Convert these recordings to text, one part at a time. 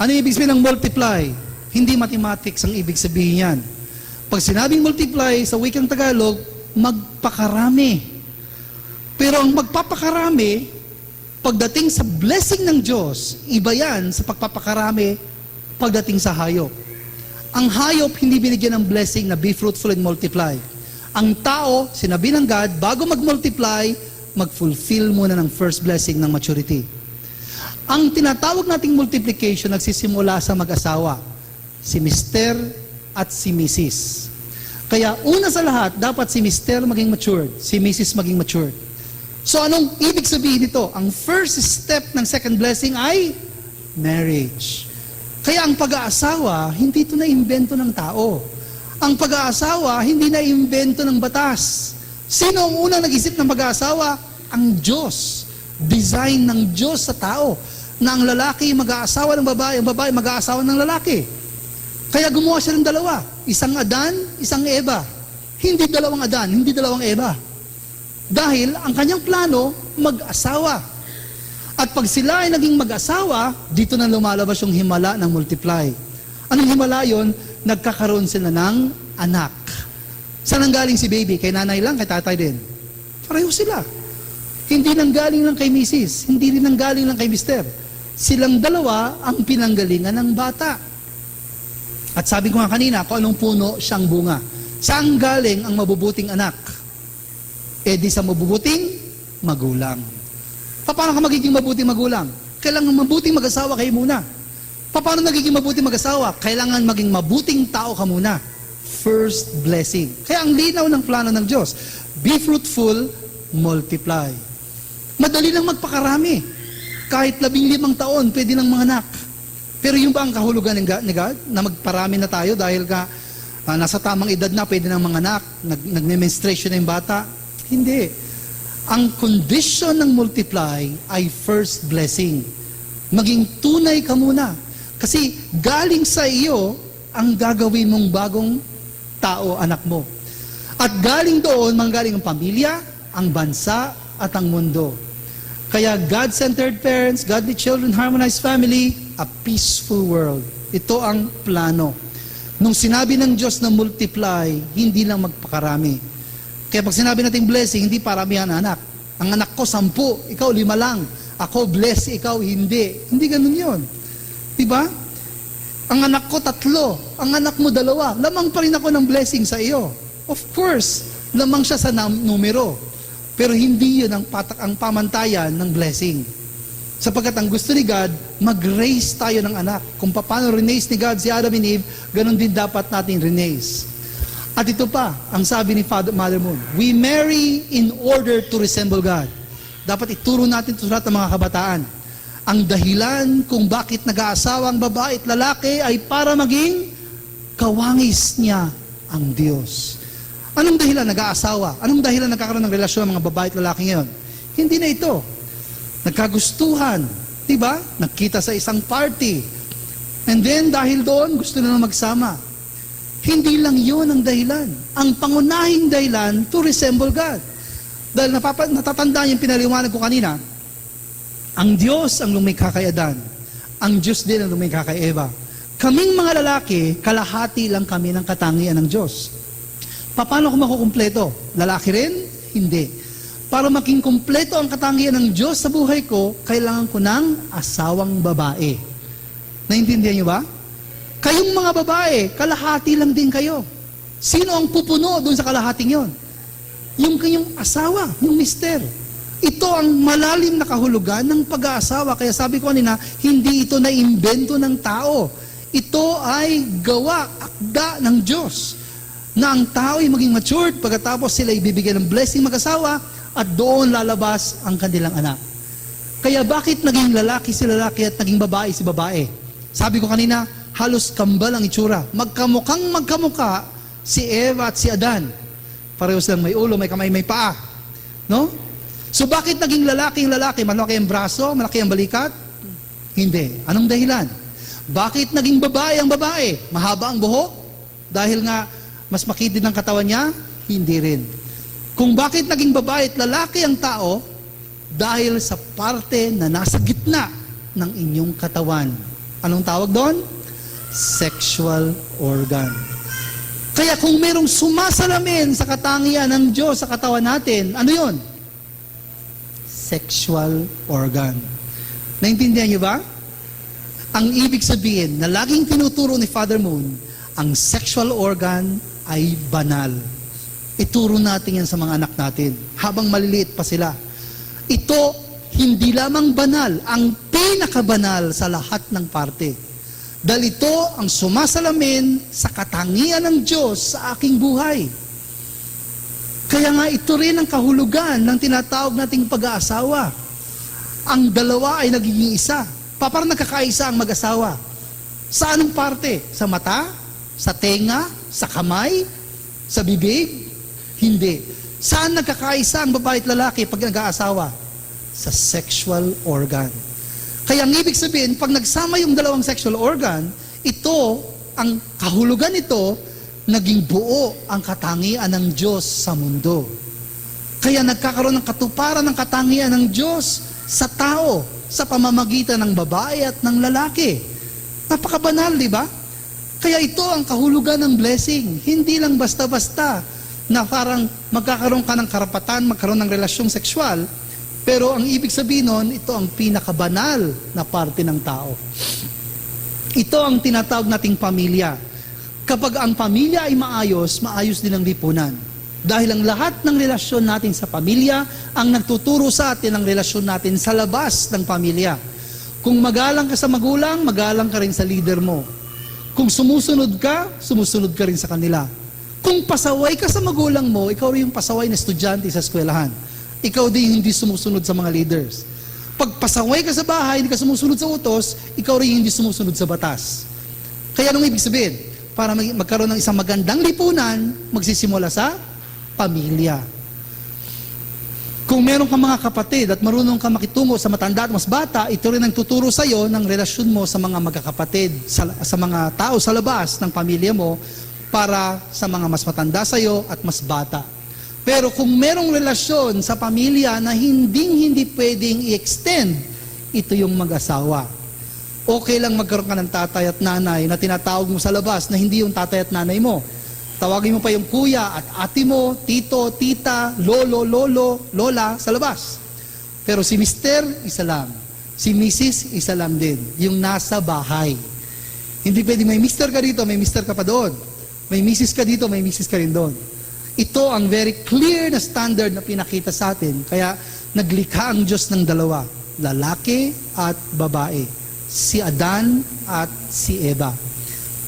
Ano ibig sabihin ng multiply? Hindi mathematics ang ibig sabihin yan. Pag sinabing multiply sa wikang Tagalog, magpakarami. Pero ang magpapakarami, pagdating sa blessing ng Diyos, iba yan sa pagpapakarami pagdating sa hayop. Ang hayop hindi binigyan ng blessing na be fruitful and multiply. Ang tao, sinabi ng God, bago mag-multiply, mag-fulfill muna ng first blessing ng maturity. Ang tinatawag nating multiplication nagsisimula sa mag-asawa, si Mr. at si Mrs. Kaya una sa lahat, dapat si Mr. maging matured, si Mrs. maging matured. So anong ibig sabihin nito? Ang first step ng second blessing ay marriage. Kaya ang pag-aasawa, hindi ito na-imbento ng tao. Ang pag-aasawa, hindi na-imbento ng batas. Sino ang unang nag-isip ng pag-aasawa? Ang Diyos. Design ng Diyos sa tao. Na ang lalaki mag-aasawa ng babae, ang babae mag-aasawa ng lalaki. Kaya gumawa siya ng dalawa. Isang Adan, isang Eva. Hindi dalawang Adan, hindi dalawang Eva. Dahil ang kanyang plano, mag-asawa. At pag sila ay naging mag-asawa, dito na lumalabas yung himala ng multiply. Anong himala yon? Nagkakaroon sila ng anak. Saan ang galing si baby? Kay nanay lang, kay tatay din. Pareho sila. Hindi nang galing lang kay Mrs. Hindi rin nang galing lang kay Mr. Silang dalawa ang pinanggalingan ng bata. At sabi ko nga kanina, kung anong puno, siyang bunga. Saan galing ang mabubuting anak? E di sa mabubuting magulang. Paano ka magiging mabuting magulang? Kailangan mabuting mag-asawa kayo muna. Paano nagiging mabuting mag-asawa? Kailangan maging mabuting tao ka muna. First blessing. Kaya ang linaw ng plano ng Diyos, be fruitful, multiply. Madali lang magpakarami. Kahit 15 taon, pwede ng mga anak. Pero yung ba ang kahulugan ni God na magparami na tayo dahil nasa tamang edad na, pwede ng mga anak, nag-menstruation na yung bata? Hindi. Ang condition ng multiply ay first blessing. Maging tunay ka muna. Kasi galing sa iyo ang gagawin mong bagong tao, anak mo. At galing doon, manggaling ang pamilya, ang bansa, at ang mundo. Kaya God-centered parents, godly children, harmonized family, a peaceful world. Ito ang plano. Nung sinabi ng Diyos na multiply, hindi lang magpakarami. Kaya pag sinabi natin blessing, hindi paramihan anak. Ang anak ko 10, ikaw 5 lang. Ako bless, ikaw hindi. Hindi ganun yun. Diba? Ang anak ko 3, ang anak mo 2. Lamang pa rin ako ng blessing sa iyo. Of course, lamang siya sa numero. Pero hindi yun ang pamantayan ng blessing. Sapagkat ang gusto ni God, mag-raise tayo ng anak. Kung paano rinaise ni God si Adam and Eve, ganun din dapat natin rinaise. At ito pa, ang sabi ni Mother Moon, we marry in order to resemble God. Dapat ituro natin ito sa lahat ng mga kabataan. Ang dahilan kung bakit nag-aasawa ang babae at lalaki ay para maging kawangis niya ang Diyos. Anong dahilan nag-aasawa? Anong dahilan nagkakaroon ng relasyon ng mga babae at lalaki ngayon? Hindi na ito. Nagkagustuhan. Diba? Nagkita sa isang party. And then, dahil doon, gusto na magsama. Hindi lang yun ang dahilan. Ang pangunahing dahilan to resemble God. Dahil natatandaan yung pinaliwanag ko kanina, ang Diyos ang lumikha kay Adan. Ang Diyos din ang lumikha kay Eva. Kaming mga lalaki, kalahati lang kami ng katangian ng Diyos. Paano ko makukumpleto? Lalaki rin? Hindi. Para maging kumpleto ang katangian ng Diyos sa buhay ko, kailangan ko ng asawang babae. Naintindihan niyo ba? Kayong mga babae, kalahati lang din kayo. Sino ang pupuno doon sa kalahating yon? Yung kanyang asawa, yung mister. Ito ang malalim na kahulugan ng pag-aasawa. Kaya sabi ko kanina, hindi ito na imbento ng tao. Ito ay gawa, akda ng Diyos. Na ang tao ay maging matured, pagkatapos sila ibibigyan ng blessing mag-asawa, at doon lalabas ang kanilang anak. Kaya bakit naging lalaki si lalaki at naging babae si babae? Sabi ko kanina, halos kambal ang itsura. Magkamukhang magkamukha si Eva at si Adan. Pareho silang may ulo, may kamay, may paa. No? So bakit naging lalaki ang lalaki? Malaki ang braso, malaki ang balikat? Hindi. Anong dahilan? Bakit naging babae ang babae? Mahaba ang buhok? Dahil nga mas makitid ang katawan niya? Hindi rin. Kung bakit naging babae at lalaki ang tao? Dahil sa parte na nasa gitna ng inyong katawan. Anong tawag doon? Sexual organ. Kaya kung merong sumasalamin sa katangian ng Diyos sa katawan natin, ano yon? Sexual organ. Naintindihan niyo ba? Ang ibig sabihin na laging tinuturo ni Father Moon, ang sexual organ ay banal. Ituro natin yan sa mga anak natin habang maliliit pa sila. Ito, hindi lamang banal, ang pinakabanal sa lahat ng parte. Dahil ito ang sumasalamin sa katangian ng Diyos sa aking buhay. Kaya nga ito rin ang kahulugan ng tinatawag nating pag-aasawa. Ang dalawa ay nagiging isa. Parang nagkakaisa ang mag-asawa. Sa anong parte? Sa mata? Sa tenga? Sa kamay? Sa bibig? Hindi. Saan nagkakaisa ang babae at lalaki pag nag-aasawa? Sa sexual organ. Kaya ang ibig sabihin, pag nagsama yung dalawang sexual organ, ito, ang kahulugan nito, naging buo ang katangian ng Diyos sa mundo. Kaya nagkakaroon ng katuparan ng katangian ng Diyos sa tao, sa pamamagitan ng babae at ng lalaki. Napakabanal, di ba? Kaya ito ang kahulugan ng blessing. Hindi lang basta-basta na parang magkakaroon ka ng karapatan, magkaroon ng relasyong sexual, pero ang ibig sabihin nun, ito ang pinakabanal na parte ng tao. Ito ang tinatawag nating pamilya. Kapag ang pamilya ay maayos, maayos din ang lipunan. Dahil ang lahat ng relasyon natin sa pamilya, ang nagtuturo sa atin ang relasyon natin sa labas ng pamilya. Kung magalang ka sa magulang, magalang ka rin sa leader mo. Kung sumusunod ka rin sa kanila. Kung pasaway ka sa magulang mo, ikaw rin yung pasaway na estudyante sa eskwelahan. Ikaw din hindi sumusunod sa mga leaders. Pag pasaway ka sa bahay, hindi ka sumusunod sa utos, ikaw rin hindi sumusunod sa batas. Kaya anong ibig sabihin? Para magkaroon ng isang magandang lipunan, magsisimula sa pamilya. Kung meron ka mga kapatid at marunong ka makitungo sa matanda at mas bata, ito rin ang tuturo sa iyo ng relasyon mo sa mga magkakapatid, sa mga tao sa labas ng pamilya mo, para sa mga mas matanda sa iyo at mas bata. Pero kung merong relasyon sa pamilya na hindi pwedeng i-extend, ito yung mag-asawa. Okay lang magkaroon ka ng tatay at nanay na tinatawag mo sa labas na hindi yung tatay at nanay mo. Tawagin mo pa yung kuya at ate mo, tito, tita, lolo, lola sa labas. Pero si Mister, isa lang. Si Mrs., isa lang din. Yung nasa bahay. Hindi pwedeng may Mister ka dito, may Mister ka pa doon. May Mrs. ka dito, may Mrs. ka rin doon. Ito ang very clear na standard na pinakita sa atin. Kaya naglikha ang Diyos ng dalawa. Lalaki at babae. Si Adan at si Eva.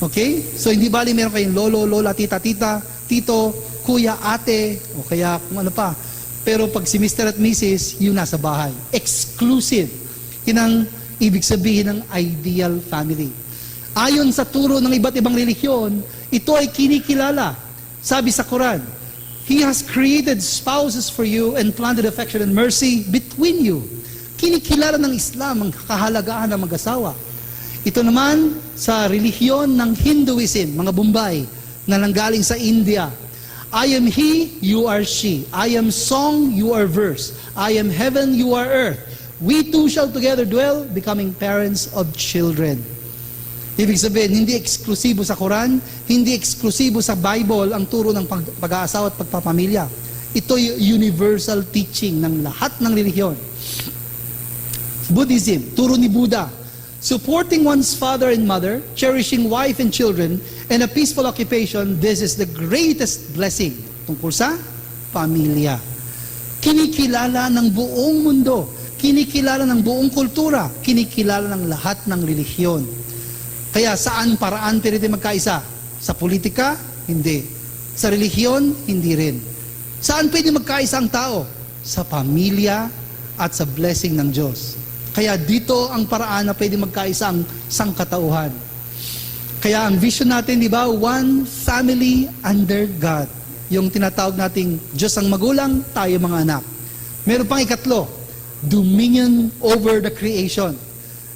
Okay? So hindi bali meron kayong lolo, lola, tita, tito, kuya, ate, o kaya kung ano pa. Pero pag si Mr. at Mrs., yun nasa bahay. Exclusive. Yun ang ibig sabihin ng ideal family. Ayon sa turo ng iba't ibang relihiyon, ito ay kinikilala. Sabi sa Quran, He has created spouses for you and planted affection and mercy between you. Kinikilala ng Islam ang kahalagahan ng mag-asawa. Ito naman sa relihiyon ng Hinduism, mga Bombay, na nanggaling sa India. I am he, you are she. I am song, you are verse. I am heaven, you are earth. We two shall together dwell, becoming parents of children. Ibig sabihin, hindi eksklusibo sa Quran, hindi eksklusibo sa Bible ang turo ng pag-aasawa at pagpapamilya. Ito yung universal teaching ng lahat ng relihiyon. Buddhism, turo ni Buddha, supporting one's father and mother, cherishing wife and children, and a peaceful occupation, this is the greatest blessing. Tungkol sa pamilya. Kinikilala ng buong mundo, kinikilala ng buong kultura, kinikilala ng lahat ng relihiyon. Kaya saan paraan pwede magkaisa? Sa politika? Hindi. Sa relihiyon? Hindi rin. Saan pwede magkaisa ang tao? Sa pamilya at sa blessing ng Diyos. Kaya dito ang paraan na pwede magkaisa ang sangkatauhan. Kaya ang vision natin, di ba? One family under God. Yung tinatawag nating Diyos ang magulang, tayo mga anak. Meron pang ikatlo, dominion over the creation.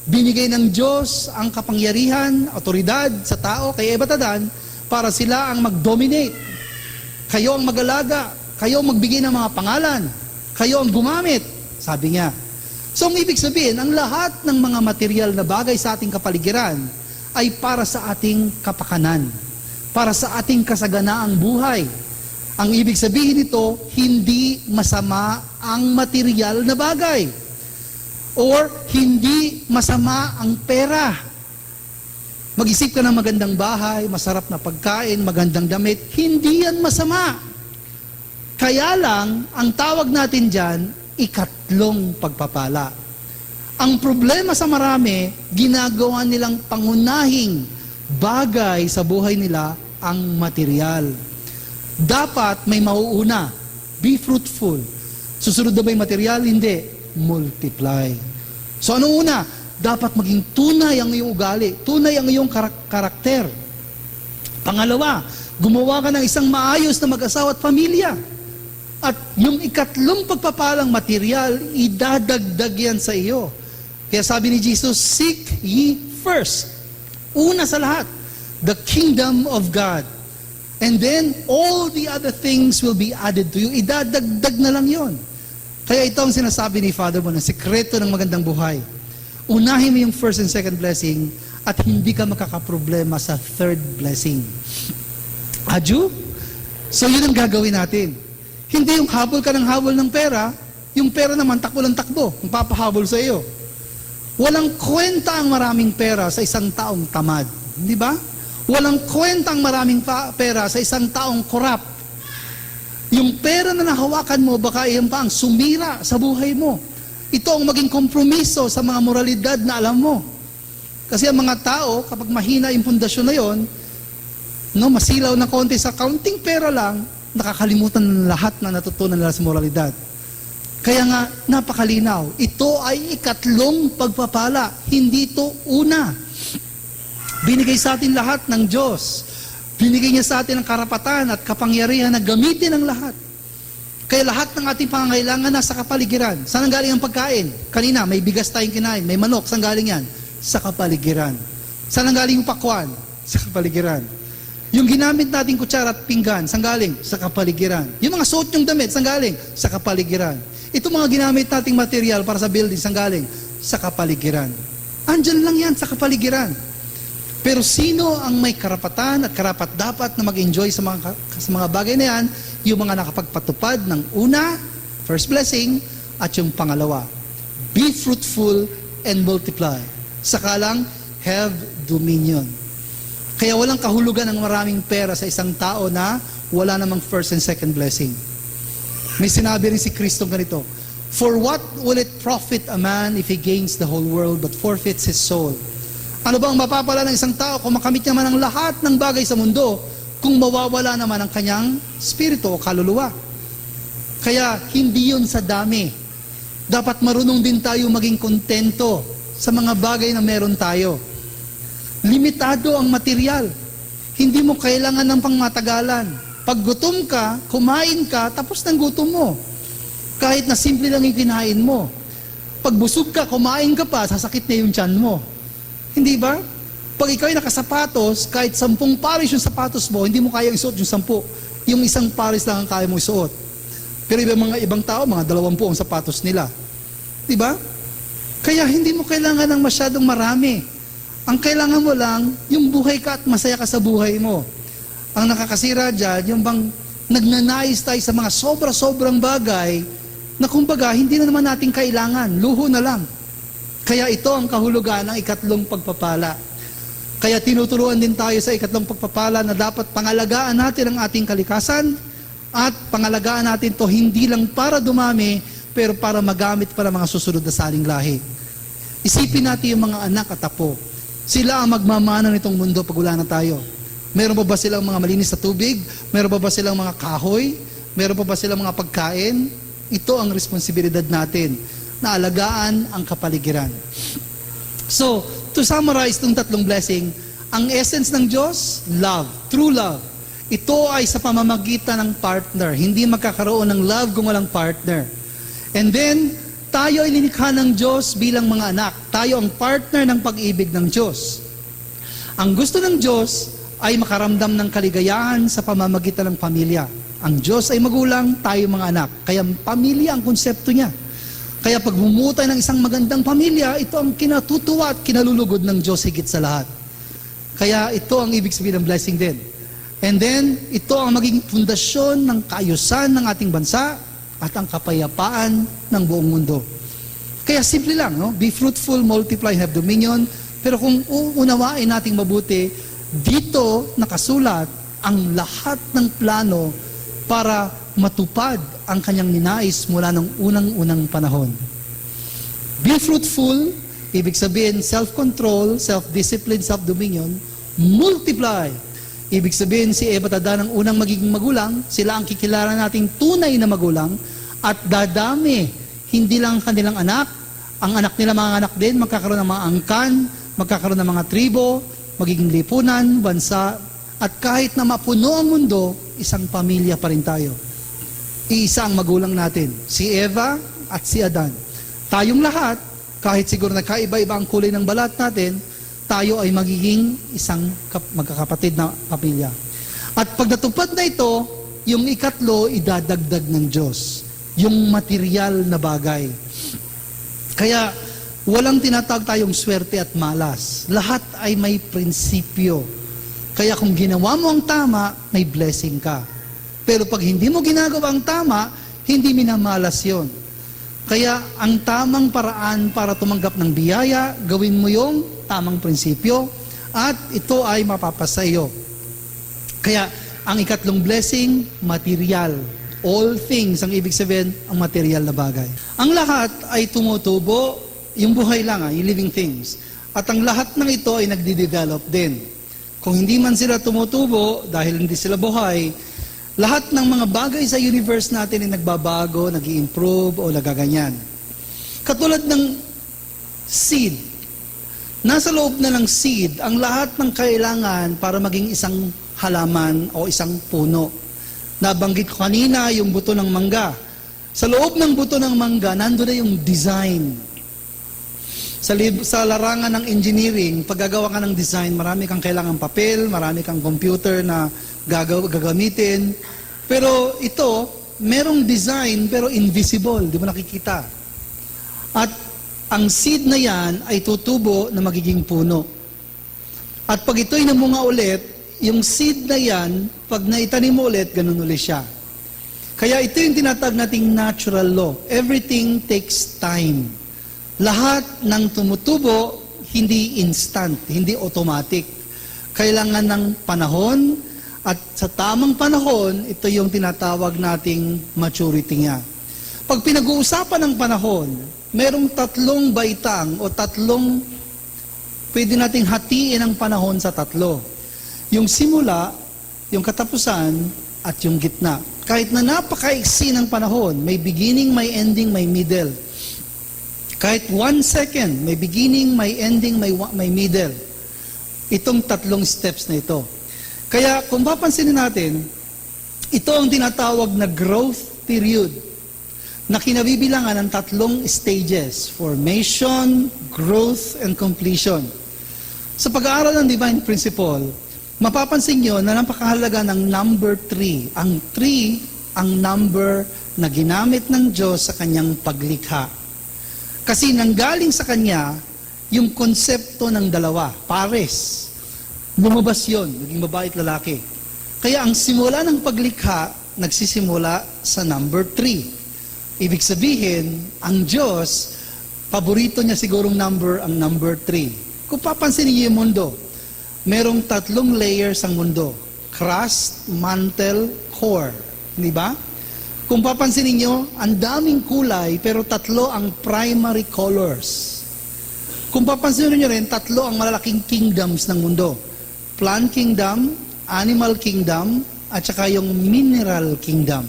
Binigay ng Diyos ang kapangyarihan, otoridad sa tao, kay Eva at Adan, para sila ang mag-dominate. Kayo ang mag-alaga, kayo ang magbigay ng mga pangalan, kayo ang gumamit, sabi niya. So, ang ibig sabihin, ang lahat ng mga material na bagay sa ating kapaligiran ay para sa ating kapakanan, para sa ating kasaganaang buhay. Ang ibig sabihin nito, hindi masama ang material na bagay. Or, hindi masama ang pera. Mag-isip ka ng magandang bahay, masarap na pagkain, magandang damit, hindi yan masama. Kaya lang, ang tawag natin dyan, ikatlong pagpapala. Ang problema sa marami, ginagawa nilang pangunahing bagay sa buhay nila ang material. Dapat may mauuna. Be fruitful. Susunod na ba yung material? Hindi. Multiply. So anong una? Dapat maging tunay ang iyong ugali. Tunay ang iyong karakter. Pangalawa, gumawa ka ng isang maayos na mag-asawa at pamilya. At yung ikatlong pagpapalang material, idadagdag yan sa iyo. Kaya sabi ni Jesus, seek ye first. Una sa lahat, the kingdom of God. And then, all the other things will be added to you. Idadagdag na lang yon. Kaya ito ang sinasabi ni Father mo, ng sekreto ng magandang buhay. Unahin mo yung first and second blessing at hindi ka makakaproblema sa third blessing. Adyo? So yun ang gagawin natin. Hindi yung habol ka ng habol ng pera, yung pera naman takbo ng takbo, ang papahabol sa iyo. Walang kwenta ang maraming pera sa isang taong tamad. Di ba? Walang kwenta ang maraming pera sa isang taong korap. Yung pera na nahawakan mo, baka iyan pa ang sumira sa buhay mo. Ito ang maging kompromiso sa mga moralidad na alam mo. Kasi ang mga tao, kapag mahina yung pundasyon na yon, no, masilaw na konti sa counting pera lang, nakakalimutan ng lahat na natutunan nila sa moralidad. Kaya nga, napakalinaw. Ito ay ikatlong pagpapala. Hindi ito una. Binigay sa atin lahat ng Diyos. Binigay niya sa atin ang karapatan at kapangyarihan na gamitin ang lahat. Kaya lahat ng ating pangangailangan nasa kapaligiran. Saan ang galing ang pagkain? Kanina, may bigas tayong kinain. May manok. Saan galing yan? Sa kapaligiran. Saan ang galing yung pakwan? Sa kapaligiran. Yung ginamit nating kutsara at pinggan, saan galing? Sa kapaligiran. Yung mga suot yung damit, saan galing? Sa kapaligiran. Ito mga ginamit nating material para sa building, saan galing? Sa kapaligiran. Andyan lang yan, sa kapaligiran. Pero sino ang may karapatan at karapat-dapat na mag-enjoy sa mga bagay na yan? Yung mga nakapagpatupad ng una, first blessing, at yung pangalawa. Be fruitful and multiply. Saka lang, have dominion. Kaya walang kahulugan ng maraming pera sa isang tao na wala namang first and second blessing. May sinabi rin si Kristo ganito, for what will it profit a man if he gains the whole world but forfeits his soul? Ano bang mapapala ng isang tao kung makamit naman ang lahat ng bagay sa mundo kung mawawala naman ang kanyang spirito o kaluluwa? Kaya hindi yun sa dami. Dapat marunong din tayo maging kontento sa mga bagay na meron tayo. Limitado ang material. Hindi mo kailangan ng pangmatagalan. Pag gutom ka, kumain ka, tapos ng gutom mo. Kahit na simple lang yung kinain mo. Pag busog ka, kumain ka pa, sasakit na yung tiyan mo. Hindi ba? Pag ikaw ay nakasapatos, kahit 10 pares yung sapatos mo, hindi mo kaya isuot yung 10. Yung isang pares lang ang kaya mo isuot. Pero ibang tao, mga 20 ang sapatos nila. Di ba? Kaya hindi mo kailangan ng masyadong marami. Ang kailangan mo lang, yung buhay ka at masaya ka sa buhay mo. Ang nakakasira dyan, yung bang nagnanais tayo sa mga sobra-sobrang bagay na kumbaga, hindi na naman natin kailangan. Luho na lang. Kaya ito ang kahulugan ng ikatlong pagpapala. Kaya tinuturuan din tayo sa ikatlong pagpapala na dapat pangalagaan natin ang ating kalikasan at pangalagaan natin to hindi lang para dumami, pero para magamit para mga susunod na saling lahi. Isipin natin yung mga anak at apo. Sila ang magmamana nitong mundo pag wala na tayo. Meron pa ba silang mga malinis na tubig? Meron pa ba silang mga kahoy? Meron pa ba silang mga pagkain? Ito ang responsibilidad natin na alagaan ang kapaligiran. So, to summarize itong tatlong blessing, ang essence ng Diyos, love, true love. Ito ay sa pamamagitan ng partner. Hindi magkakaroon ng love kung walang partner. And then, tayo ay linikha ng Diyos bilang mga anak. Tayo ang partner ng pag-ibig ng Diyos. Ang gusto ng Diyos ay makaramdam ng kaligayahan sa pamamagitan ng pamilya. Ang Diyos ay magulang, tayo mga anak. Kaya pamilya ang konsepto niya. Kaya pag bumuo tayo ng isang magandang pamilya, ito ang kinatutuwa at kinalulugod ng Diyos higit sa lahat. Kaya ito ang ibig sabihin ng blessing din. And then, ito ang magiging pundasyon ng kaayusan ng ating bansa at ang kapayapaan ng buong mundo. Kaya simple lang, no? Be fruitful, multiply, have dominion. Pero kung uunawain nating mabuti, dito nakasulat ang lahat ng plano para matupad ang kanyang ninais mula ng unang-unang panahon. Be fruitful, ibig sabihin self-control, self-discipline, self-dominion. Multiply, ibig sabihin si Eva at Adan ang unang magiging magulang, sila ang kikilala nating tunay na magulang, at dadami, hindi lang kanilang anak, ang anak nila mga anak din, magkakaroon ng mga angkan, magkakaroon ng mga tribo, magiging lipunan, bansa, at kahit na mapuno ang mundo, isang pamilya pa rin tayo. Iisa ang magulang natin, si Eva at si Adan. Tayong lahat, kahit siguro nagkaiba-iba ang kulay ng balat natin, tayo ay magiging isang magkakapatid na pamilya. At pag natupad na ito, yung ikatlo, idadagdag ng Diyos. Yung material na bagay. Kaya, walang tinatawag tayong swerte at malas. Lahat ay may prinsipyo. Kaya kung ginawa mo ang tama, may blessing ka. Pero pag hindi mo ginagawa ang tama, hindi minamalas yon. Kaya ang tamang paraan para tumanggap ng biyaya, gawin mo yung tamang prinsipyo at ito ay mapapasayo. Kaya ang ikatlong blessing, material. All things, ang ibig sabihin, ang material na bagay. Ang lahat ay tumutubo, yung buhay lang, yung living things. At ang lahat ng ito ay nagdi-develop din. Kung hindi man sila tumutubo, dahil hindi sila buhay, lahat ng mga bagay sa universe natin ay nagbabago, nag-i-improve o nagaganyan. Katulad ng seed. Nasa loob na ng seed ang lahat ng kailangan para maging isang halaman o isang puno. Nabanggit ko kanina yung buto ng mangga. Sa loob ng buto ng mangga, nandun na yung design. Sa larangan ng engineering, pag gagawa ka ng design, marami kang kailangang papel, marami kang computer na gagamitin. Pero ito, merong design pero invisible, di mo nakikita. At ang seed na yan ay tutubo na magiging puno. At pag ito'y namunga ulit, yung seed na yan, pag naitanim mo ulit, ganun ulit siya. Kaya ito yung tinatawag nating natural law. Everything takes time. Lahat ng tumutubo, hindi instant, hindi automatic. Kailangan ng panahon, at sa tamang panahon, ito yung tinatawag nating maturity niya. Pag pinag-uusapan ng panahon, merong tatlong baitang o tatlong pwede nating hatiin ang panahon sa tatlo. Yung simula, yung katapusan, at yung gitna. Kahit na napakaiksi ng panahon, may beginning, may ending, may middle. Kahit 1 second, may beginning, may ending, may middle. Itong tatlong steps na ito. Kaya kung papansinin natin, ito ang tinatawag na growth period na kinabibilangan ng tatlong stages: formation, growth, and completion. Sa pag-aaral ng divine principle, mapapansin nyo na napakahalaga ng number 3. Ang 3 ang number na ginamit ng Diyos sa kanyang paglikha. Kasi nanggaling sa kanya yung konsepto ng dalawa, pares. Lumabas yun, naging babae at lalaki. Kaya ang simula ng paglikha, nagsisimula sa number 3. Ibig sabihin, ang Diyos, paborito niya sigurong number ang number 3. Kung papansinin niyo yung mundo, merong tatlong layers ang mundo. Crust, mantle, core. Di ba? Kung papansinin niyo, ang daming kulay, pero tatlo ang primary colors. Kung papansinin niyo rin, tatlo ang malalaking kingdoms ng mundo. Plant kingdom, animal kingdom, at saka yung mineral kingdom.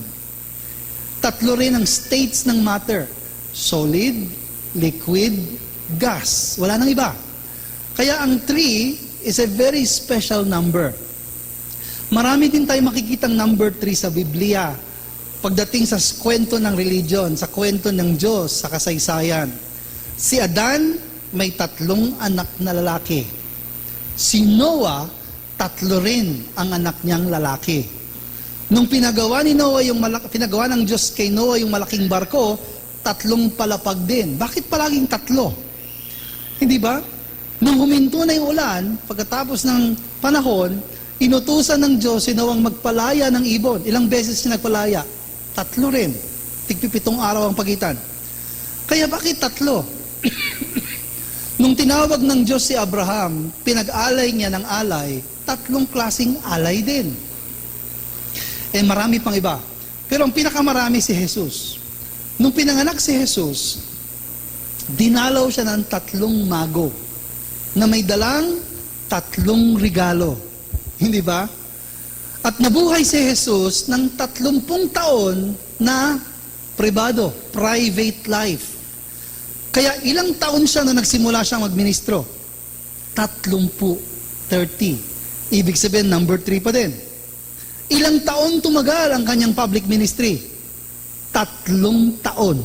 Tatlo rin ang states ng matter. Solid, liquid, gas. Wala nang iba. Kaya ang 3 is a very special number. Marami din tayo makikitang number 3 sa Biblia. Pagdating sa kwento ng religion, sa kwento ng Diyos, sa kasaysayan. Si Adan, may 3 anak na lalaki. Si Noah, 3 rin ang anak niyang lalaki. Nung pinagawa ni Noah pinagawa ng Diyos kay Noah yung malaking barko, tatlong palapag din. Bakit palaging tatlo? Hindi ba? Nung huminto na yung ulan, pagkatapos ng panahon, inutusan ng Diyos si Noang magpalaya ng ibon. Ilang beses siya nagpalaya? Tatlo rin. Tigpipitong araw ang pagitan. Kaya bakit tatlo? Nung tinawag ng Diyos si Abraham, pinag-alay niya ng alay, tatlong klaseng alay din. Marami pang iba. Pero ang pinakamarami si Jesus. Nung pinanganak si Jesus, dinalaw siya ng tatlong mago na may dalang tatlong regalo. Hindi ba? At nabuhay si Jesus ng 30 taon na privado, private life. Kaya ilang taon siya na nagsimula siyang magministro? 30. Ibig sabihin, number 3 pa din. Ilang taon tumagal ang kanyang public ministry? 3 taon.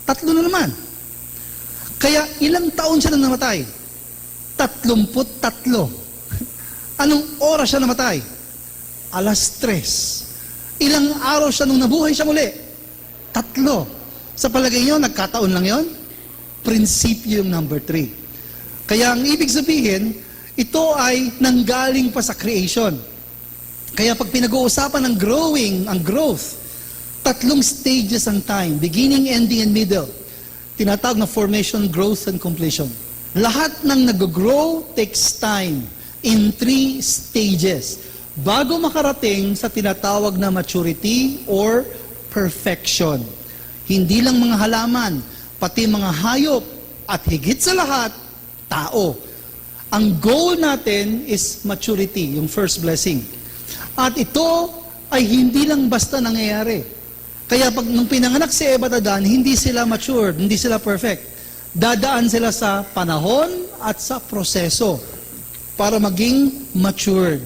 3 na naman. Kaya ilang taon siya nang namatay? 33. Anong oras siya namatay? 3:00. Ilang araw siya nung nabuhay siya muli? 3. Sa palagay niyo, nagkataon lang yon? Prinsipyo yung number 3. Kaya ang ibig sabihin, ito ay nanggaling pa sa creation. Kaya pag pinag-uusapan ng growing, ang growth, 3 stages ang time, beginning, ending, and middle. Tinatawag na formation, growth, and completion. Lahat ng nag-grow takes time in 3 stages bago makarating sa tinatawag na maturity or perfection. Hindi lang mga halaman, pati mga hayop, at higit sa lahat, tao. Ang goal natin is maturity, yung first blessing. At ito ay hindi lang basta nangyayari. Kaya pag nung pinanganak si Eva at Adan, hindi sila matured, hindi sila perfect. Dadaan sila sa panahon at sa proseso para maging matured.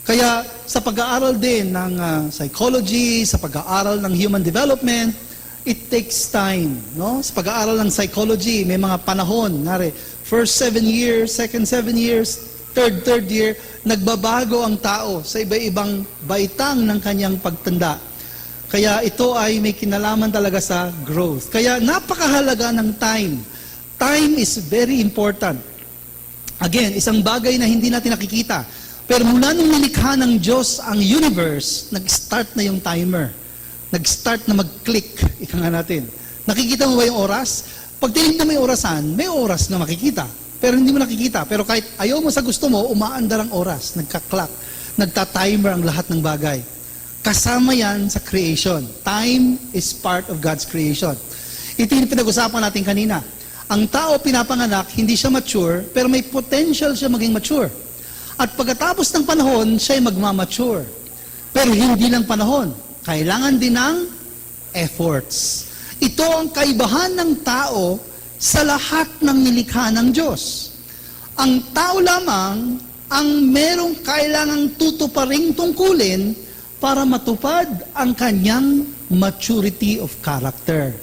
Kaya sa pag-aaral din ng psychology, sa pag-aaral ng human development, it takes time. No? Sa pag-aaral ng psychology, may mga panahon. First 7 years, second 7 years, third year, nagbabago ang tao sa iba-ibang baitang ng kanyang pagtanda. Kaya ito ay may kinalaman talaga sa growth. Kaya napakahalaga ng time. Time is very important. Again, isang bagay na hindi natin nakikita. Pero mula nung nilikha ng Diyos ang universe, nag-start na yung timer. Nag-start na mag-click, ika nga natin. Nakikita mo ba yung oras? Pag tinignan mo yung orasan, may oras na makikita. Pero hindi mo nakikita. Pero kahit ayaw mo sa gusto mo, umaandar ang oras. Nagka-clock. Nagta-timer ang lahat ng bagay. Kasama yan sa creation. Time is part of God's creation. Ito yung pinag-usapan natin kanina. Ang tao pinapanganak, hindi siya mature, pero may potential siya maging mature. At pagkatapos ng panahon, siya ay magmamature. Pero hindi lang panahon. Kailangan din ng efforts. Ito ang kaibahan ng tao sa lahat ng nilikha ng Diyos. Ang tao lamang ang merong kailangang tutuparing tungkulin para matupad ang kanyang maturity of character.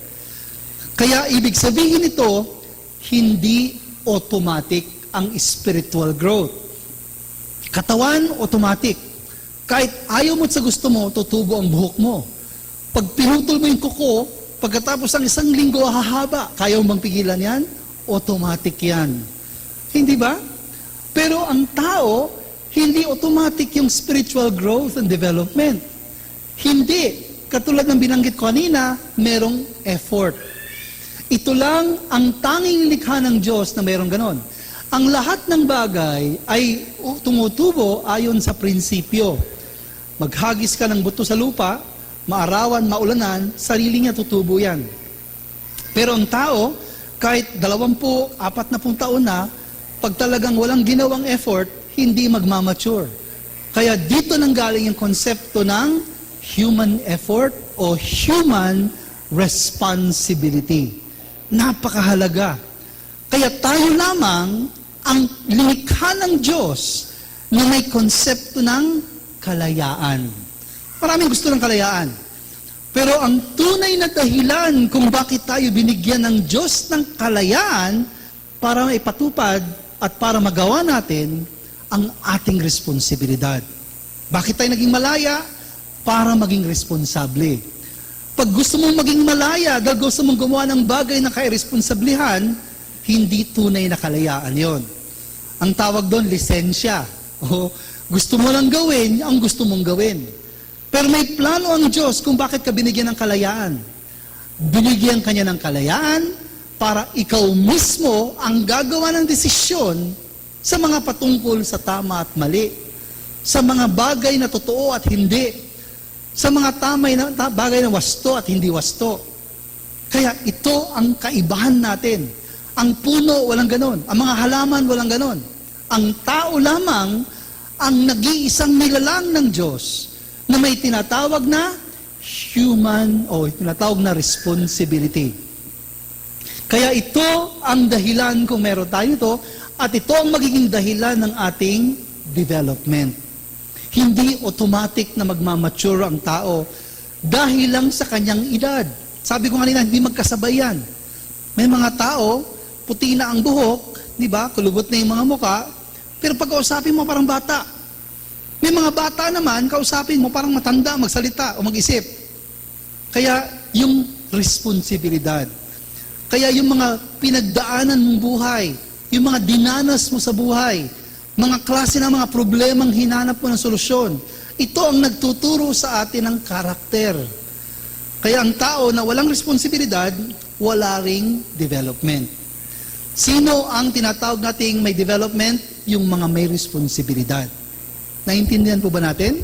Kaya ibig sabihin ito, hindi automatic ang spiritual growth. Katawan, automatic. Kahit ayaw mo at sa gusto mo, tutubo ang buhok mo. Pag pinutol mo yung kuko, pagkatapos ng 1 linggo, hahaba. Kaya mo bang pigilan yan? Automatic yan. Hindi ba? Pero ang tao, hindi automatic yung spiritual growth and development. Hindi. Katulad ng binanggit ko kanina, merong effort. Ito lang ang tanging likha ng Diyos na merong ganon. Ang lahat ng bagay ay tumutubo ayon sa prinsipyo. Maghagis ka ng buto sa lupa, maarawan, maulanan, sarili niya tutubo yan. Pero ang tao, kahit 20, 40 taon na, pag talagang walang ginawang effort, hindi magmamature. Kaya dito nanggaling yung konsepto ng human effort o human responsibility. Napakahalaga. Kaya tayo lamang ang lumikha ng Diyos na may konsepto ng kalayaan. Maraming gusto ng kalayaan. Pero ang tunay na dahilan kung bakit tayo binigyan ng Diyos ng kalayaan para maipatupad at para magawa natin ang ating responsibilidad. Bakit tayo naging malaya? Para maging responsable. Pag gusto mong maging malaya, dahil gusto mong gumawa ng bagay na kairresponsablihan, hindi tunay na kalayaan yon. Ang tawag doon, lisensya. O, gusto mo lang gawin ang gusto mong gawin. Pero may plano ang Diyos kung bakit ka binigyan ng kalayaan. Binigyan ka niya ng kalayaan para ikaw mismo ang gagawa ng desisyon sa mga patungkol sa tama at mali, sa mga bagay na totoo at hindi, sa mga bagay na wasto at hindi wasto. Kaya ito ang kaibahan natin. Ang puno, walang ganon. Ang mga halaman, walang ganon. Ang tao lamang ang nag-iisang nilalang ng Diyos na may tinatawag na human o tinatawag na responsibility. Kaya ito ang dahilan kung meron tayo ito at ito ang magiging dahilan ng ating development. Hindi automatic na magmamature ang tao dahil lang sa kanyang edad. Sabi ko kanina, hindi magkasabay yan. May mga tao, puti na ang buhok, di ba? Kulubot na yung mga muka, pero pag kausapin mo parang bata. May mga bata naman, kausapin mo parang matanda, magsalita o mag-isip. Kaya yung responsibilidad, kaya yung mga pinagdaanan mong buhay, yung mga dinanas mo sa buhay, mga klase ng mga problemang hinanap mo ng solusyon, ito ang nagtuturo sa atin ng karakter. Kaya ang tao na walang responsibilidad, wala ring development. Sino ang tinatawag nating may development? Yung mga may responsibilidad. Naintindihan po ba natin?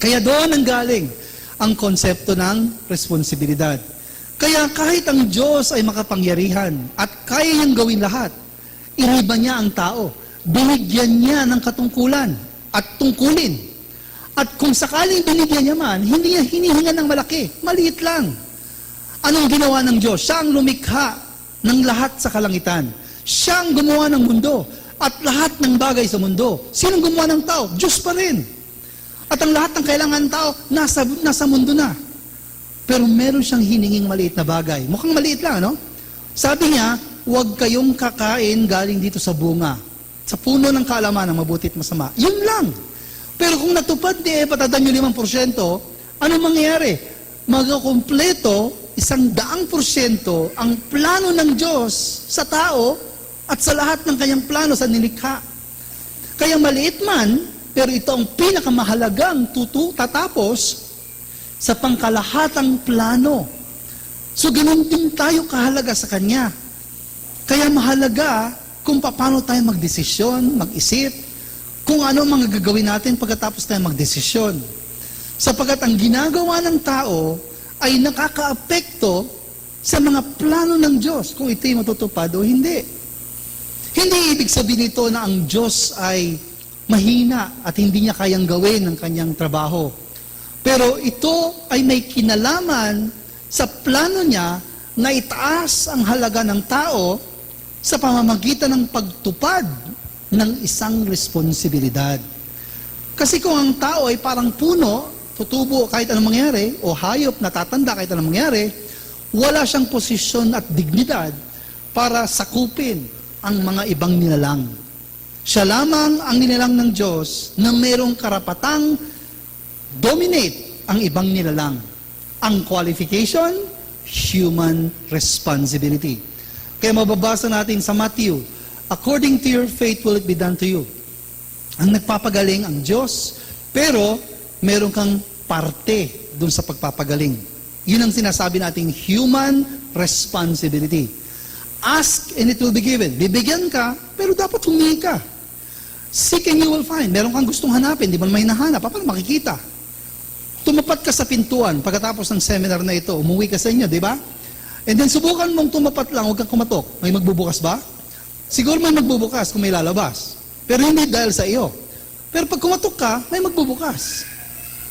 Kaya doon ang galing ang konsepto ng responsibilidad. Kaya kahit ang Diyos ay makapangyarihan at kaya niyang gawin lahat, iniba niya ang tao. Binigyan niya ng katungkulan at tungkulin. At kung sakaling binigyan niya man, hindi niya hinihinga ng malaki. Maliit lang. Anong ginawa ng Diyos? Siya ang lumikha ng lahat sa kalangitan. Siya ang gumawa ng mundo at lahat ng bagay sa mundo. Sinong gumawa ng tao? Diyos pa rin. At ang lahat ng kailangan ng tao, nasa mundo na. Pero meron siyang hininging maliit na bagay. Mukhang maliit lang, no? Sabi niya, huwag kayong kakain galing dito sa bunga. Sa puno ng kaalaman ng mabuti at masama. Yun lang. Pero kung natupad ni Eva, tadan nyo 5%, ano mangyayari? Magkumpleto 100% ang plano ng Diyos sa tao at sa lahat ng kanyang plano sa nilikha. Kaya maliit man, pero ito ang pinakamahalagang tatapos sa pangkalahatang plano. So ganun din tayo kahalaga sa Kanya. Kaya mahalaga kung paano tayo magdesisyon, mag-isip, kung ano mga gagawin natin pagkatapos tayo magdesisyon. Sapagkat ang ginagawa ng tao ay nakakaapekto sa mga plano ng Diyos, kung ito'y matutupad o hindi. Hindi ibig sabihin nito na ang Diyos ay mahina at hindi niya kayang gawin ang kanyang trabaho. Pero ito ay may kinalaman sa plano niya na itaas ang halaga ng tao sa pamamagitan ng pagtupad ng isang responsibilidad. Kasi kung ang tao ay parang puno, tutubo kahit anong mangyari, o hayop na tatanda kahit anong mangyari, wala siyang posisyon at dignidad para sakupin ang mga ibang nilalang. Siya lamang ang nilalang ng Diyos na mayroong karapatang dominate ang ibang nilalang. Ang qualification, human responsibility. Kaya mababasa natin sa Matthew, according to your faith will it be done to you. Ang nagpapagaling ang Diyos, pero meron kang parte dun sa pagpapagaling. Yun ang sinasabi nating human responsibility. Ask and it will be given. Bibigyan ka, pero dapat humingi ka. Seek and you will find. Meron kang gustong hanapin, di ba may nahanap? Paano makikita? Tumapat ka sa pintuan pagkatapos ng seminar na ito, umuwi ka sa inyo, di ba? And then subukan mong tumapat lang, huwag kang kumatok. May magbubukas ba? Siguro may magbubukas kung may lalabas. Pero hindi dahil sa iyo. Pero pag kumatok ka, may magbubukas.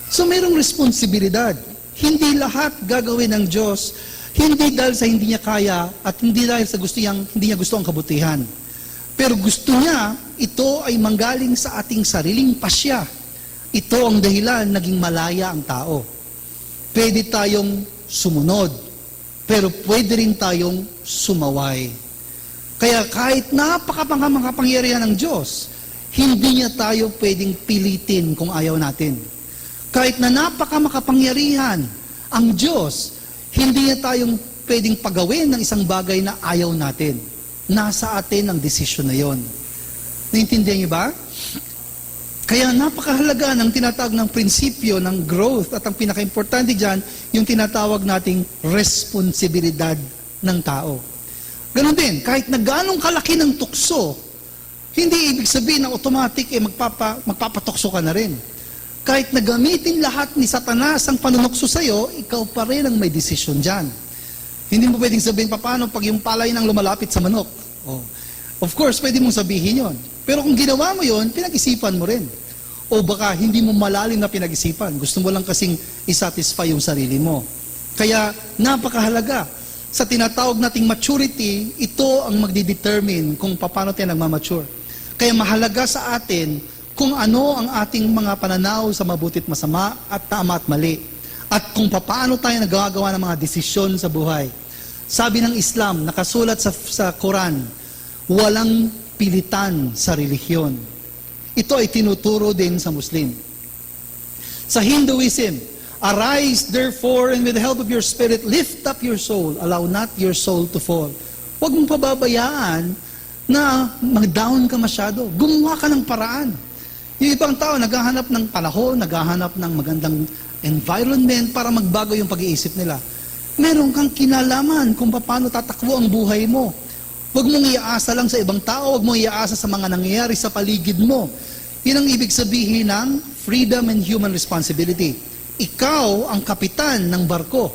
So mayroong responsibilidad. Hindi lahat gagawin ng Diyos, hindi dahil sa hindi niya kaya at hindi dahil sa hindi niya gusto ang kabutihan. Pero gusto niya, ito ay manggaling sa ating sariling pasya. Ito ang dahilan naging malaya ang tao. Pwede tayong sumunod, pero pwede rin tayong sumaway. Kaya kahit napakapangyarihan ng Diyos, hindi niya tayo pwedeng pilitin kung ayaw natin. Kahit na napakamakapangyarihan Ang Diyos, hindi niya tayong pwedeng pagawin ng isang bagay na ayaw natin. Nasa atin ang desisyon na yon. Naintindihan niyo ba? Kaya napakahalaga ng tinatawag ng prinsipyo ng growth at ang pinaka-importante dyan, yung tinatawag nating responsibilidad ng tao. Ganon din, kahit na ganong kalaki ng tukso, hindi ibig sabihin na automatic magpapatukso ka na rin. Kahit na gamitin lahat ni Satanas ang panunukso sa'yo, ikaw pa rin ang may desisyon dyan. Hindi mo pwedeng sabihin paano pag yung palay nang lumalapit sa manok. Oh. Of course, pwede mong sabihin yon. Pero kung ginawa mo yon, pinag-isipan mo rin. O baka hindi mo malalim na pinag-isipan. Gusto mo lang kasing isatisfy yung sarili mo. Kaya napakahalaga. Sa tinatawag nating maturity, ito ang magdidetermine kung paano tayo nagmamature. Kaya mahalaga sa atin kung ano ang ating mga pananaw sa mabuti at masama at tama at mali. At kung paano tayo nagagawa ng mga desisyon sa buhay. Sabi ng Islam, nakasulat sa Quran, walang pilitan sa relihiyon. Ito ay tinuturo din sa Muslim. Sa Hinduism, arise therefore and with the help of your spirit, lift up your soul. Allow not your soul to fall. Huwag mong pababayaan na mag-down ka masyado. Gumawa ka ng paraan. Yung ibang tao, naghahanap ng panahon, naghahanap ng magandang environment para magbago yung pag-iisip nila. Meron kang kinalaman kung paano tatakbo ang buhay mo. Huwag mong iaasa lang sa ibang tao, huwag mong iaasa sa mga nangyayari sa paligid mo. Yun ang ibig sabihin ng freedom and human responsibility. Ikaw ang kapitan ng barko.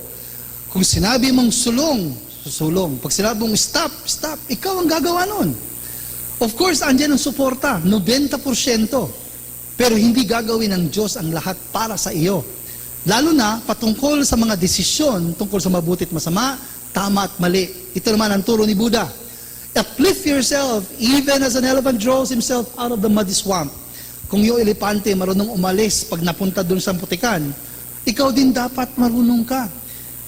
Kung sinabi mong sulong, susulong. Pag sinabi mong stop, stop. Ikaw ang gagawa nun. Of course, andyan ang suporta, 90%. Pero hindi gagawin ng Diyos ang lahat para sa iyo. Lalo na patungkol sa mga desisyon tungkol sa mabuti at masama, tama at mali. Ito naman ang turo ni Buddha. Uplift yourself even as an elephant draws himself out of the muddy swamp. Kung yung elepante marunong umalis pag napunta doon sa putikan, ikaw din dapat marunong ka.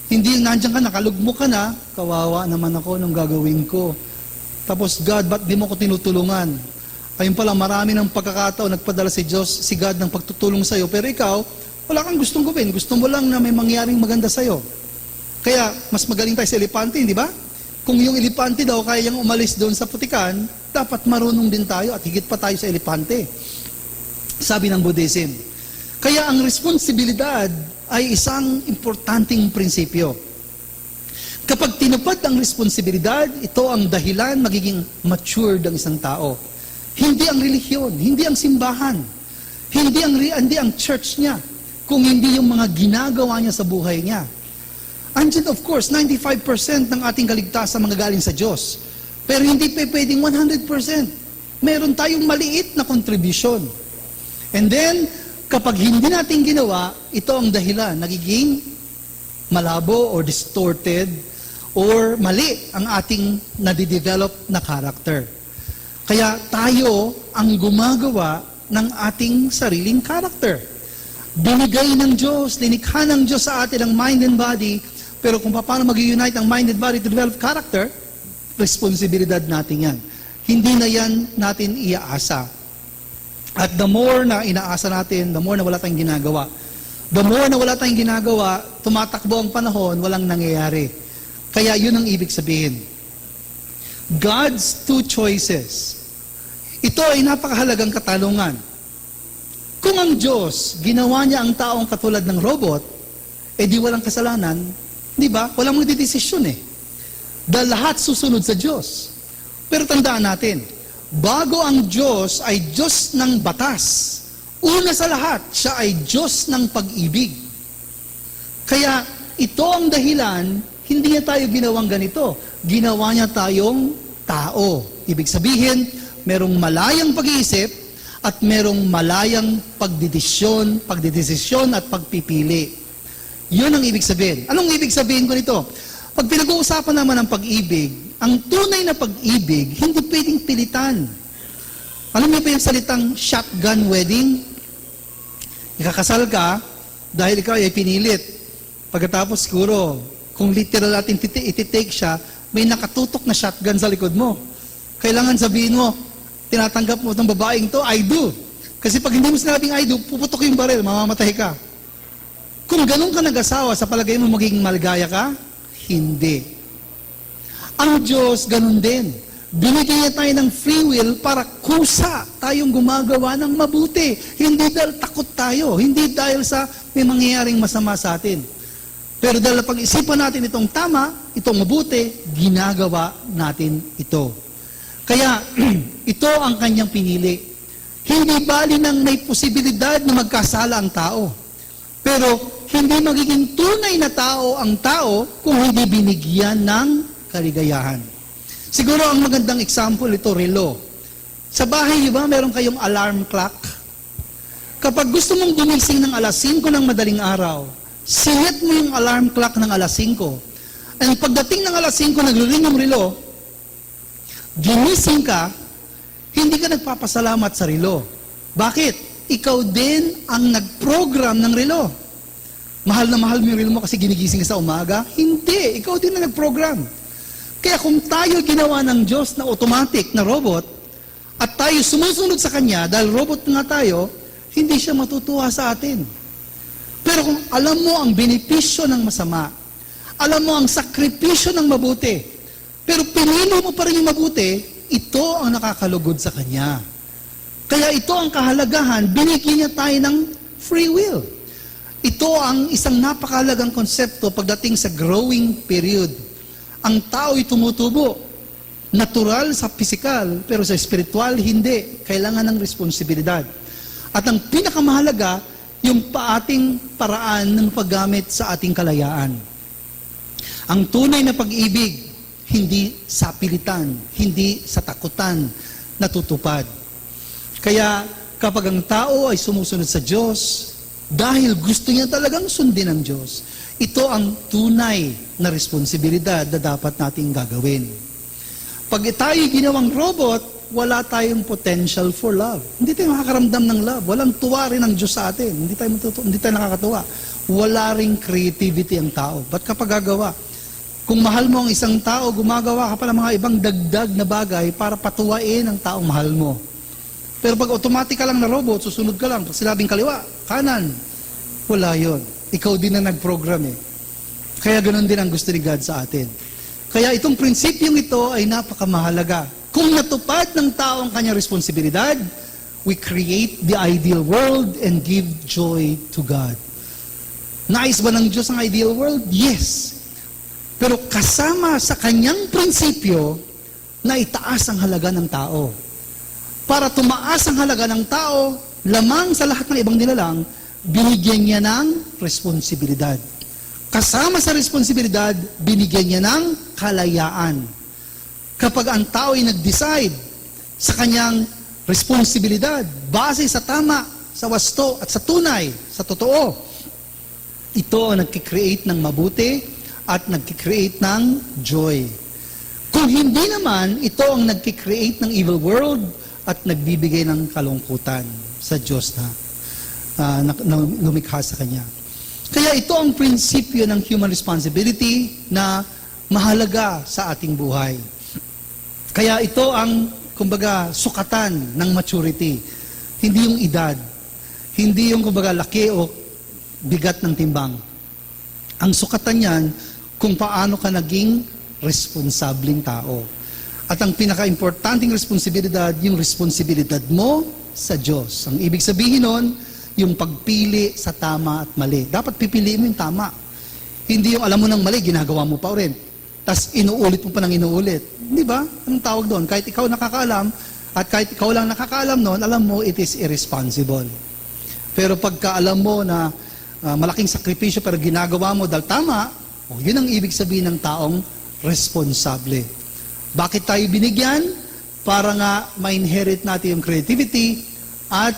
Hindi nandiyan ka, nakalugmo ka na, kawawa naman ako nung gagawin ko. Tapos, God, ba't di mo ko tinutulungan? Ayun pala, marami ng pagkakataon, nagpadala si Diyos, si God ng pagtutulong sa'yo. Pero ikaw, wala kang gustong gawin. Gusto mo lang na may mangyaring maganda sa'yo. Kaya, mas magaling tayo sa elepante, di ba? Kung yung elepante daw kaya yung umalis doon sa putikan, dapat marunong din tayo at higit pa tayo sa elepante. Sabi ng Buddhism. Kaya ang responsibilidad ay isang importanteng prinsipyo. Kapag tinupad ang responsibilidad, ito ang dahilan magiging matured ang isang tao. Hindi ang relihiyon, hindi ang simbahan, hindi ang church niya, kung hindi yung mga ginagawa niya sa buhay niya. Andyan, of course, 95% ng ating kaligtasan mga galing sa Diyos. Pero hindi pwedeng 100%. Meron tayong maliit na contribution. And then, kapag hindi natin ginawa, ito ang dahilan, nagiging malabo or distorted or mali ang ating nadidevelop na character. Kaya tayo ang gumagawa ng ating sariling character. Binigay ng Diyos, linikha ng Diyos sa atin ang mind and body, pero kung paano mag-unite ang mind and body to develop character, responsibilidad natin yan. Hindi na yan natin iaasa. At the more na inaasa natin, the more na wala tayong ginagawa. The more na wala tayong ginagawa, tumatakbo ang panahon, walang nangyayari. Kaya yun ang ibig sabihin. God's two choices. Ito ay napakahalagang katanungan. Kung ang Diyos, ginawa niya ang taong katulad ng robot, di walang kasalanan, di ba? Walang magdidesisyon Dahil lahat susunod sa Diyos. Pero tandaan natin, bago ang Diyos ay Diyos ng batas, una sa lahat, siya ay Diyos ng pag-ibig. Kaya ito ang dahilan, hindi niya tayo ginawang ganito. Ginawa niya tayong tao. Ibig sabihin, merong malayang pag-iisip at merong malayang pagdidesisyon at pagpipili. Yun ang ibig sabihin. Anong ibig sabihin ko nito? Pag pinag-uusapan naman ng pag-ibig, ang tunay na pag-ibig, hindi pwedeng pilitan. Alam niyo ba yung salitang shotgun wedding? Ikakasal ka dahil ikaw ay pinilit. Pagkatapos siguro, kung literal natin ititake siya, may nakatutok na shotgun sa likod mo. Kailangan sabihin mo, tinatanggap mo itong babaeng to, I do. Kasi pag hindi mo sinabing I do, puputok yung baril, mamamatay ka. Kung ganun ka nag-asawa, sa palagay mo magiging maligaya ka? Hindi. Ang Diyos, ganun din. Binigyan niya tayo ng free will para kusa tayong gumagawa ng mabuti. Hindi dahil takot tayo, hindi dahil sa may mangyayaring masama sa atin. Pero dahil pag-isipan natin itong tama, itong mabuti, ginagawa natin ito. Kaya, ito ang kanyang pinili. Hindi bali ng may posibilidad na magkasala ang tao. Pero, hindi magiging tunay na tao ang tao kung hindi binigyan ng kaligayahan. Siguro ang magandang example ito, relo. Sa bahay, di ba, meron kayong alarm clock? Kapag gusto mong gumising ng alas 5 ng madaling araw, sinet mo yung alarm clock ng alas 5. And pagdating ng alas 5, nagluring ang relo, ginising ka, hindi ka nagpapasalamat sa relo. Bakit? Ikaw din ang nag-program ng relo. Mahal na mahal mo yung relo mo kasi ginigising ka sa umaga? Hindi, ikaw din ang nag-program. Kaya kung tayo ginawa ng Diyos na automatic na robot, at tayo sumusunod sa Kanya, dahil robot nga tayo, hindi siya matutuwa sa atin. Pero kung alam mo ang benepisyo ng masama, alam mo ang sakripisyo ng mabuti, pero pinili mo pa rin yung mabuti, ito ang nakakalugod sa Kanya. Kaya ito ang kahalagahan, binigyan niya tayo ng free will. Ito ang isang napakahalagang konsepto pagdating sa growing period. Ang tao'y tumutubo. Natural sa physical, pero sa spiritual, hindi. Kailangan ng responsibilidad. At ang pinakamahalaga, yung paating paraan ng paggamit sa ating kalayaan. Ang tunay na pag-ibig, hindi sa pilitan, hindi sa takutan, natutupad. Kaya kapag ang tao ay sumusunod sa Diyos, dahil gusto niya talagang sundin ang Diyos, ito ang tunay na responsibilidad na dapat nating gagawin. Pag tayo ginawang robot, wala tayong potential for love. Hindi tayo makakaramdam ng love. Walang tuwa rin ang Diyos sa atin. Hindi tayo nakakatuwa. Wala ring creativity ang tao. Ba't ka pa gagawa? Kung mahal mo ang isang tao, gumagawa ka pa ng mga ibang dagdag na bagay para patuwain ang taong mahal mo. Pero pag automatic ka lang na robot, susunod ka lang. Pag sinabing kaliwa, kanan, wala yon. Ikaw din na nag-program eh. Kaya ganoon din ang gusto ni God sa atin. Kaya itong prinsipyong ito ay napakamahalaga. Kung natupad ng tao ang kanyang responsibilidad, we create the ideal world and give joy to God. Nais ba ng Diyos ang ideal world? Yes. Pero kasama sa kanyang prinsipyo na itaas ang halaga ng tao. Para tumaas ang halaga ng tao, lamang sa lahat ng ibang nilalang, binigyan niya ng responsibilidad. Kasama sa responsibilidad, binigyan niya ng kalayaan. Kapag ang tao ay nag-decide sa kanyang responsibilidad, base sa tama, sa wasto at sa tunay, sa totoo, ito ang nagkikreate ng mabuti at nagkikreate ng joy. Kung hindi naman, ito ang nagkikreate ng evil world at nagbibigay ng kalungkutan sa Diyos na lumikha sa Kanya. Kaya ito ang prinsipyo ng human responsibility na mahalaga sa ating buhay. Kaya ito ang, kumbaga, sukatan ng maturity. Hindi yung edad. Hindi yung, kumbaga, laki o bigat ng timbang. Ang sukatan yan kung paano ka naging responsableng tao. At ang pinaka-importanting responsibilidad, yung responsibilidad mo sa Diyos. Ang ibig sabihin nun, yung pagpili sa tama at mali. Dapat pipiliin mo yung tama. Hindi yung alam mo ng mali, ginagawa mo pa rin. Tapos inuulit mo pa ng inuulit. Di ba? Anong tawag doon? Kahit ikaw nakakaalam, at kahit ikaw lang nakakaalam noon, alam mo, it is irresponsible. Pero pagka alam mo na malaking sakripisyo pero ginagawa mo dahil tama, yun ang ibig sabihin ng taong responsable. Bakit tayo binigyan? Para nga ma-inherit natin yung creativity at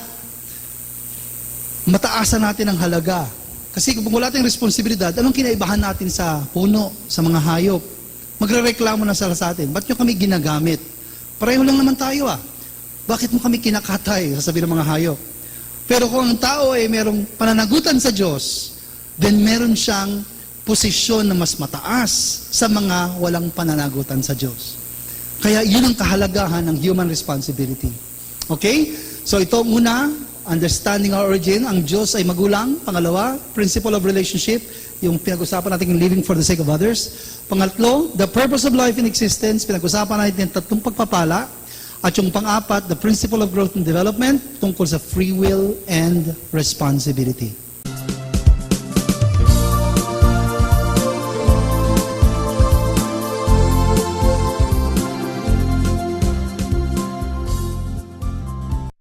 mataasan natin ang halaga. Kasi kung wala tayong responsibilidad, anong kinaibahan natin sa puno, sa mga hayop? Magre-reklamo na sila sa atin. Ba't nyo kami ginagamit? Pareho lang naman tayo ah. Bakit mo kami kinakatay? Sasabihin ng mga hayop. Pero kung ang tao ay merong pananagutan sa Diyos, then meron siyang posisyon na mas mataas sa mga walang pananagutan sa Diyos. Kaya yun ang kahalagahan ng human responsibility. Okay? So ito muna, understanding our origin, ang Diyos ay magulang. Pangalawa, principle of relationship, yung pinag-usapan natin yung living for the sake of others. Pangatlo, the purpose of life in existence, pinag-usapan natin yung tatlong pagpapala. At yung pang-apat, the principle of growth and development, tungkol sa free will and responsibility.